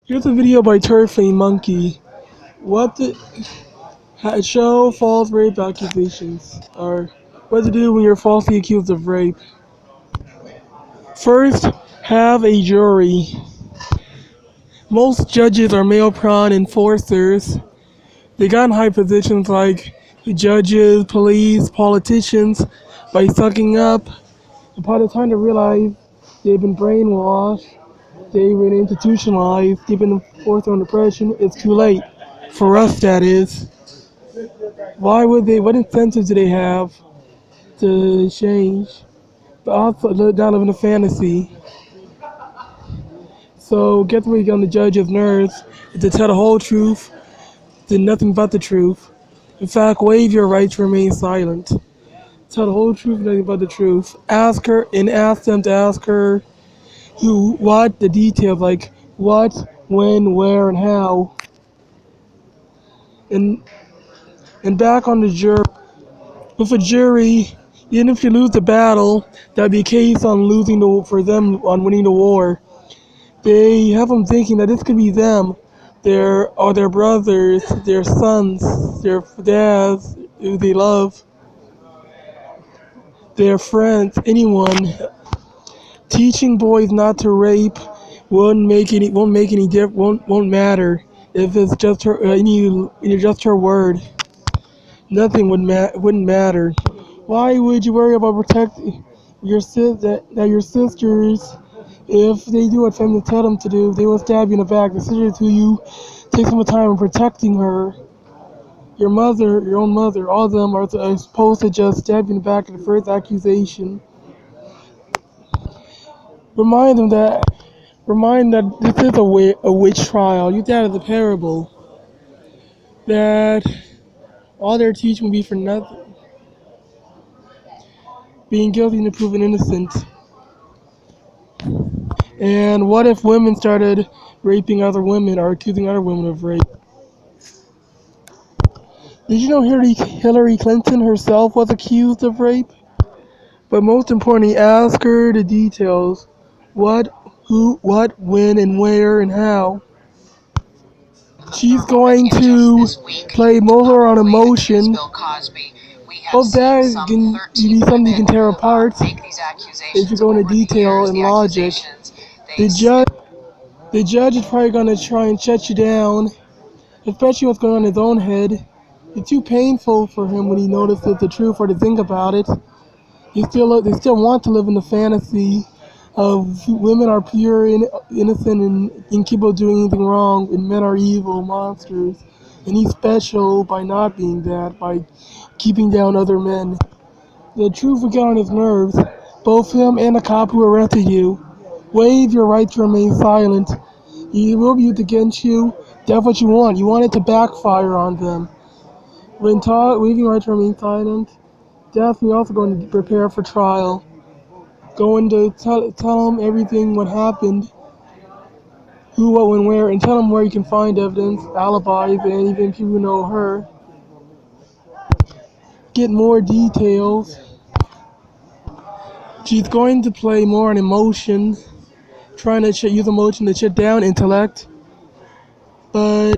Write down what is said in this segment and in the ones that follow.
Here's a video by Turd, monkey. What the show false rape accusations are. What to do when you're falsely accused of rape. First, have a jury. Most judges are male prawn enforcers. They got in high positions like judges, police, politicians by sucking up. And by the time they realize they've been brainwashed, they've been institutionalized, they've been forced on depression, it's too late. For us, that is. Why would they? What incentives do they have to change? But also, not live in a fantasy. So, guess what you get on the judge's nerves? Is to tell the whole truth, to nothing but the truth. In fact, waive your right to remain silent. Tell the whole truth, nothing but the truth. Ask her and ask them to ask her who, what, the details like what, when, where, and how. And back on the jury. With a jury, even if you lose the battle, that'd be a case on losing for them on winning the war. They have them thinking that this could be them, their brothers, their sons, their dads who they love, their friends, anyone. Teaching boys not to rape won't matter if it's just her just her word. Nothing wouldn't matter. Why would you worry about protecting your sisters if they do what family tell them to do? They will stab you in the back. The sisters who you take some time in protecting her, your mother, your own mother, all of them are supposed to just stab you in the back at the first accusation. Remind them that this is a witch trial. Use that as a parable. That all their teaching will be for nothing. Being guilty and proven innocent. And what if women started raping other women or accusing other women of rape? Did you know Hillary Clinton herself was accused of rape? But most importantly, ask her the details. What, who, what, when, and where, and how. She's going to play more on emotion. Of that, you need something you can tear apart if you go into detail and logic. The judge, the judge is probably going to try and shut you down, especially what's going on in his own head. It's too painful for him when he notices the truth or to think about it. They still want to live in the fantasy of women are pure and innocent and incapable of doing anything wrong, and men are evil monsters. And he's special by not being that, by keeping down other men. The truth will get on his nerves, both him and the cop who arrested you. Waive your right to remain silent. He will be used against you. That's what you want. You want it to backfire on them. When waiving your right to remain silent, definitely also going to prepare for trial. Going to tell them everything what happened, who, what, when, where, and tell them where you can find evidence, alibis, and even people who know her. Get more details. She's going to play more on emotion, trying to use emotion to shut down intellect. But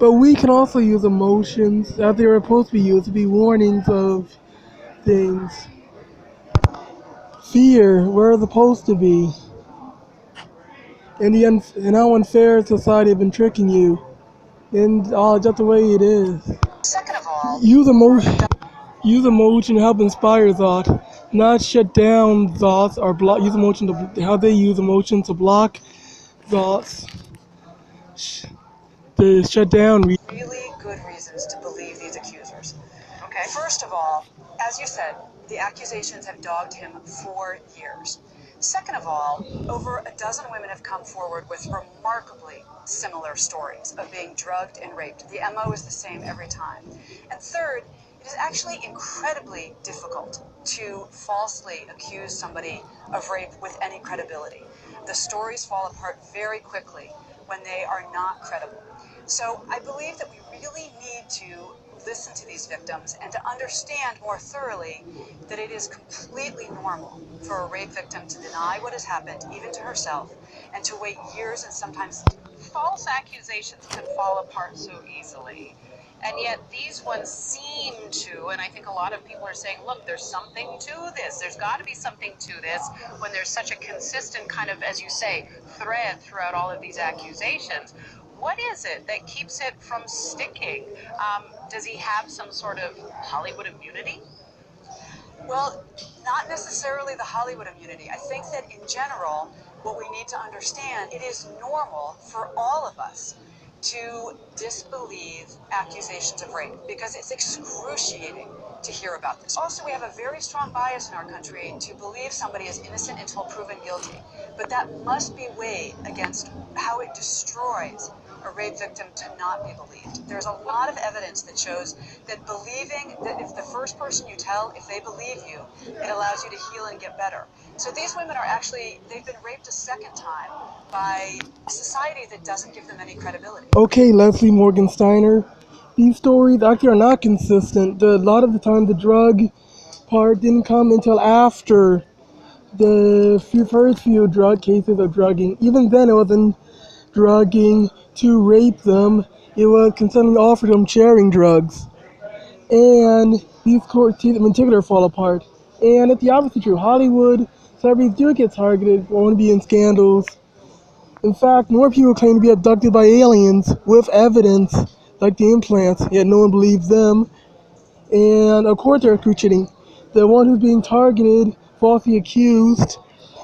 we can also use emotions as they were supposed to be used to be warnings of things. Fear, where it's supposed to be. And how unfair society have been tricking you. And just the way it is. Second of all, use emotion to help inspire thought, not shut down thoughts or block. Use emotion to how they use emotion to block thoughts, to shut down. really good reasons to believe these accusers. Okay. First of all, as you said, the accusations have dogged him for years. Second of all, over a dozen women have come forward with remarkably similar stories of being drugged and raped. The MO is the same every time. And third, it is actually incredibly difficult to falsely accuse somebody of rape with any credibility. The stories fall apart very quickly when they are not credible. So I believe that we really need to listen to these victims and to understand more thoroughly that it is completely normal for a rape victim to deny what has happened, even to herself, and to wait years and sometimes false accusations can fall apart so easily. And yet these ones seem to, and I think a lot of people are saying, look, there's something to this. There's got to be something to this when there's such a consistent kind of, as you say, thread throughout all of these accusations. What is it that keeps it from sticking? Does he have some sort of Hollywood immunity? Well, not necessarily the Hollywood immunity. I think that in general, what we need to understand, it is normal for all of us to disbelieve accusations of rape because it's excruciating to hear about this. Also, we have a very strong bias in our country to believe somebody is innocent until proven guilty, but that must be weighed against how it destroys a rape victim to not be believed. There's a lot of evidence that shows that believing that if the first person you tell, if they believe you, it allows you to heal and get better. So these women are actually, they've been raped a second time by a society that doesn't give them any credibility. Okay, Leslie Morgensteiner. These stories actually are not consistent. A lot of the time, the drug part didn't come until after the first few drug cases of drugging. Even then, it wasn't drugging to rape them. It was consenting to offer them sharing drugs. And these courts in particular fall apart. And it's the opposite true. Hollywood celebrities do get targeted or want to be in scandals. In fact, more people claim to be abducted by aliens with evidence, like the implants, yet no one believes them. And of course they're cheating. The one who's being targeted, falsely accused,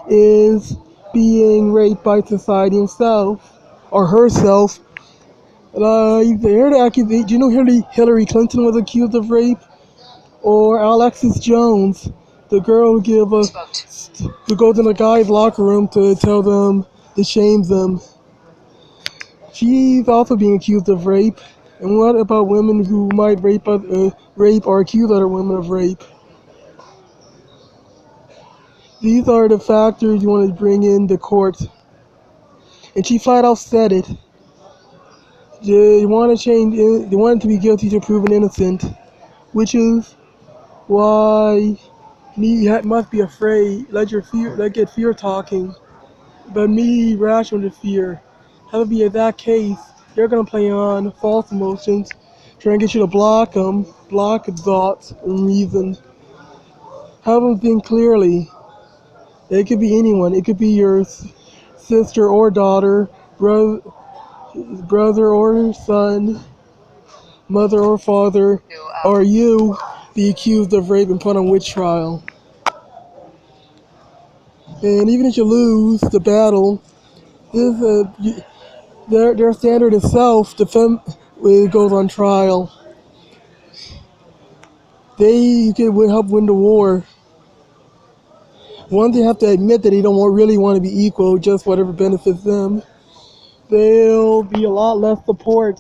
is being raped by society himself, or herself. You heard the accusation? Do you know Hillary Clinton was accused of rape? Or Alexis Jones, the girl who goes in a guy's locker room to tell them, to shame them. She's also being accused of rape. And what about women who might rape or accuse other women of rape? These are the factors you want to bring in the court. And she flat out said it. They want to change. They want to be guilty to proven innocent, which is why you must be afraid. Get fear talking. But me rational to fear. Have it be that case, they're gonna play on false emotions, trying to get you to block thoughts and reason. Have them think clearly. It could be anyone. It could be your sister or daughter, brother or son, mother or father, or you, the accused of rape and put on witch trial. And even if you lose the battle, their standard is self-defense when it goes on trial. They can help win the war. Once they have to admit that they don't really want to be equal, just whatever benefits them, there'll be a lot less support